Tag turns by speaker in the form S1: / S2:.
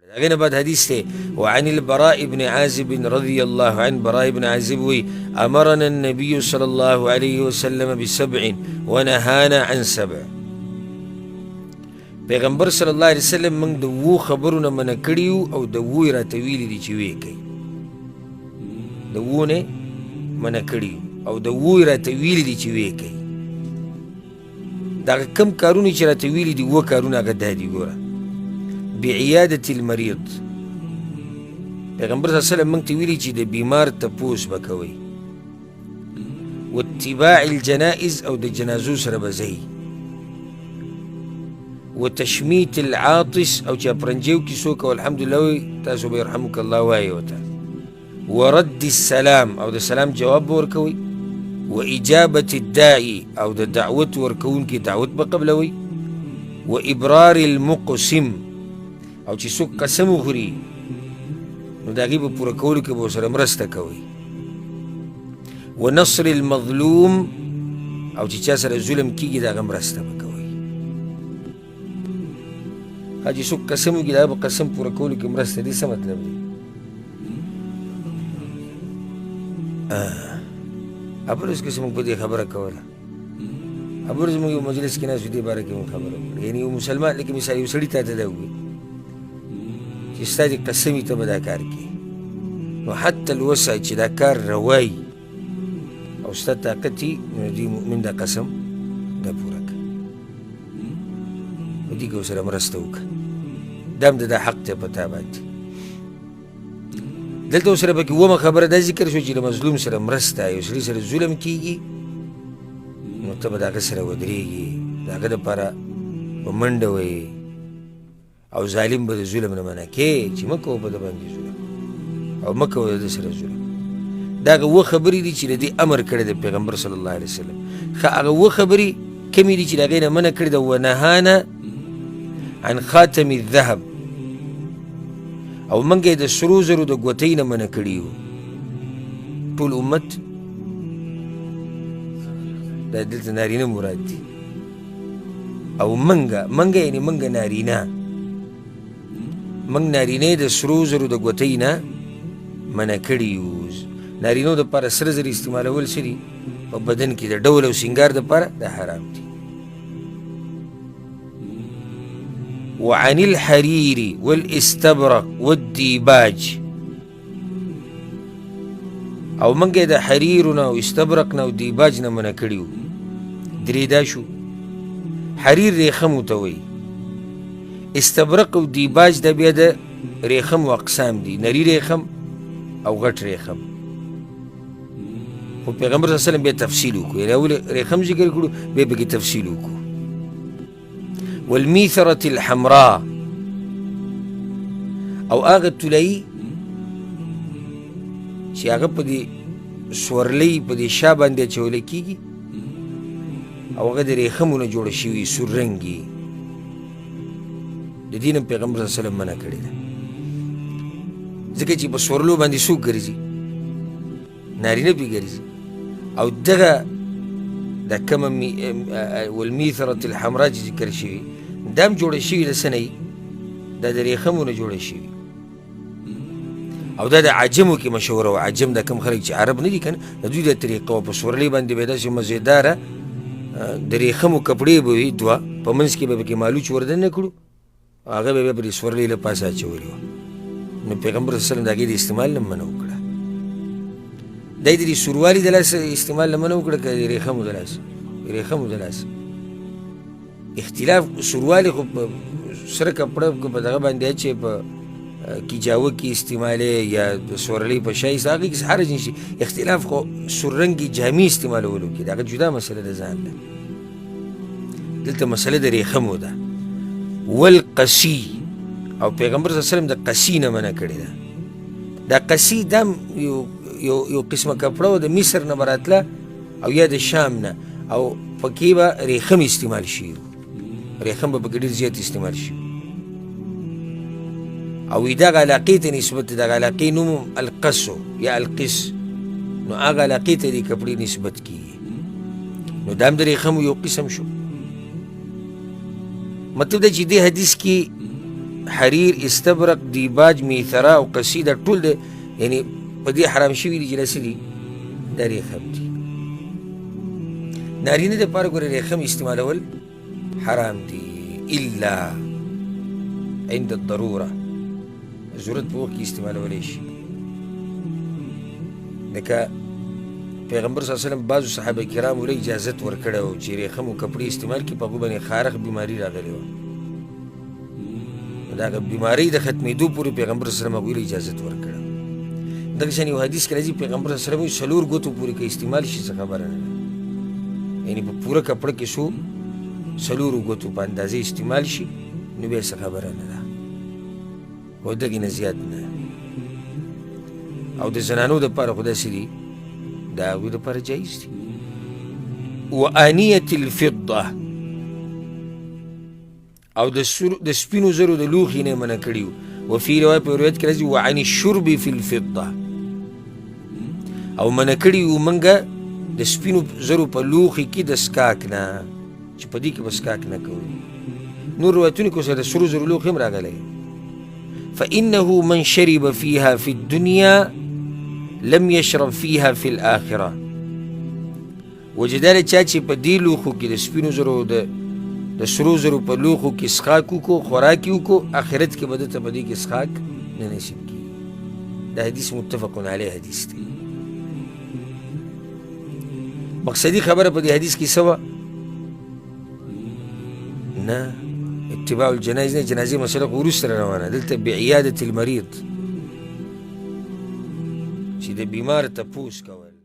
S1: هغه نه بعد حدیث دی وعن البراء بن عازب رضی الله عنه، براء بن عازب وی امرنا النبي صلی الله علیه وسلم بسبع ونهانا عن سبع. پیغمبر صلی الله علیه وسلم موږ د وو خبرونه منع کړي او د وو یې راته ویلي دي چې ویې کوي. د وو نه منع کړي او د وو یې راته ویلي دي چې ویې کوي. دغه کم کارونه چې راته ویلي دي وه کارونه هغه دا دي. ګوره بعیادة المریض، پیغمبر صلی الله علیه وسلم موږ ته ویلي چې د بیمار تپوس به کوئ، واتباع الجنائز او د جنازو سره به ځئ، وتشمیت العاطس او چې اپرنجیو کې څوک او الحمدلله وایي تاسو به یرحمک الله وایي ورته، ورد السلام او د سلام جواب به ورکوئ، واجابة الداعي او د دعوت ورکوونکي دعوت به قبلوئ، وابرار المقسم او چې څوک قسم وخوري نو د هغې په پوره کولو کې به ورسره مرسته کوئ، ونصر المظلوم او چې چا سره ظلم کېږي د هغه مرسته به کوئ. چې څوک قسم وکړي د هغه په قسم پوره کولو کې مرسته دي څه مطلب دی؟ ابرز کې زموږ په دې خبره کوله، ابرز موږ یو مجلس کې ناست دې باره کې موږ خبره وکړه، یعنې یو مسلمان لکه مثال یو سړي تا ته دا ووایي چې ستا دې قسم وي ته به دا کار کوې، نو حتی الوسع چې دا کار روایي او ستا طاقت وي نو دې مؤمن دا قسم دا پوره کړه، په دې کې ورسره مرسته وکړه، دا هم د دا حق دی په تا باندې. دلته ورسره پکې اوومه خبره دا ذکر شو چې د مظلوم سره مرسته، یو سړي سره ظلم کېږي نو ته به د هغه سره ودرېږي، د هغه دپاره به منډه وهې او ظالم به د ظلم نه منع کې چې مه کوه په ده باندې ظلم او مه کوه د ده سره ظلم. دا هغه اووه خبرې دي چې د دې امر کړی د پیغمبر صلی الله علیه وسلم. ښه هغه اووه خبرې کومې دي چې د هغې نه منع کړې ده؟ ونهانا عن خاتم الذهب، او موږ یې د سرو زرو د ګوتۍ نه منع کړي وو. ټول امت دا دلته نارینه مراد دي، او منګه یعنې منګه نارینه، منګ نارینه د سرو زرو د ګوتۍ نه منع کړي وو. نارینو دپاره سره زر استعمالول څه دي؟ په بدن کې د ډول او سینګار دپاره دا حرام دي. وعن الحرير والاستبرق والديباج، او منګه د حریر نه او استبرق نه او دیباج نه منع کړي وو. درې دا شو. حریر ریخم ورته وایي، استبرق او دیباج دا بیا د ریخم و اقسام دي، نري ریخم او غټ ریخم. خو پیغمبر صلی الله علیه وسلم بیا تفصیل وکړو، یعنې اول ریخم ذکر کړو بیا پکې تفصیل وکړو. والمیثرة الحمراء، او هغه طلایي چې هغه په دې سورلۍ په دې شا باندې اچولی کېږي او هغه د ریخمو نه جوړه شوي سور رنګي، د دې نه پیغمبر صلی الله علیه وسلم منع کړې ده، ځکه چې په سورلو باندې څوک ګرځي؟ نارینه پې ګرځي. او دغه دا کومه والمیثرة الحمراء چې ذکر شوي دا هم جوړه شوي د څه نه وي؟ دا د ریخمو نه جوړه شوي، او دا د عجمو کې مشهوره وه. عجم دا کوم خلک چې عرب نه دي که نه، د دوی دا طریقه وه، په سورلۍ باندې به یې داسې مزېداره د ریخمو کپړې به وي دوه، په منځ کې به پکې مالوچ وردننه کړو، هغه به بیا پرې سورلۍ له پاسه اچولې وه. نو پیغمبر صلی الله علیه وسلم د هغې د استعمال نه منع وکړه. دی د دې سوروالي د لاسه استعمال نه منع وکړه که د ریخمو د لاسه؟ ریخمو د لاسه اختلاف. سوروالي خو په سره کپړه په دغه باندې اچې په کیجاوه کې استعمالې یا د سورلۍ په شی هغې کې حرج نشي. اختلاف خو سور رنګي جامې استعمالولو کې د هغه جدا مسله ده ځان ده. دلته مسله د ریخمو ده. والقصي، او پیغمبر صلی الله علیه وسلم د قصي نه منع کړې ده. دا قصي دا یو قسمه کپړه و د مصر نه به راتله او یا د شام نه، او پکې به ریخم استعمال شي، ریخم به پکې ډېر زیات استعمال شي، او دغه علاقې ته نسبت دغه علاقې نوم القصو یا القس، نو هغه علاقې ته دې کپړې نسبت کېږي، نو دا هم د ریخمو یو قسم شو. مطلب دا چې دې حدیث کې حریر استبرق دیباج میثرا او قصیده ټول د یعنی په دې حرام شوي دي چې دا څه دي دا ریخم دي نارینه دپاره ګوره ریخم استعمالول حرام دي الا عند الضروره ضرورت په وخت کې استعمالولی شي لکه پیغمبر صلی الله علیه وسلم بعضو صحابه کرامو له اجازت ورکړی و چې ریخم و کپړې استعمال کړي په هغو باندې خارق بیماري راغلې وه د هغه بیمارۍ د ختمېدو پورې پیغمبر صلی الله علیه وسلم هغوی له اجازت ورکړه دغه شان یو حدیث کې راځي پیغمبر صلی الله علیه وسلم وایي څلور ګوتو پورې که استعمال شي څه خبره نه ده یعنی په پوره کپړه کې څو څلورو ګوتو په اندازې استعمال شي نو بیا څه خبره نه ده خو دغې نه زیات نه او د زنانو دپاره خو داسې دي د هغوی دپاره جایز دي وآنیة الفضه او د سپینو زرو د لوښي نه یې منع کړي وفي روایت په روایت کې راځي وعن الشرب في الفضه او منع کړي وو موږ د سپینو زرو په لوښي کې د څښاک نه چې په دې کې به څښاک نه کوو نور روایتونو کې اوس د سرو زرو لوښي هم راغلی فإنه من شرب فيها في الدنيا لم يشرب فيها في الآخرة وجدار چا چې په دې لوښو کې د سپینو زرو د سرو زرو په لوښو کې څښاک وکړو خوراک یې وکړو آخرت کې به دته په دې کې څښاک نه نصیب کېږي دا حدیث متفق علیه حدیث دی مقصدی خبره په دې حدیث کې څه وه نه اتباع الجنائز نه جنازې مسله خو وروسته روانه دلته بعیادة المریض چې د بیمار تپوس کول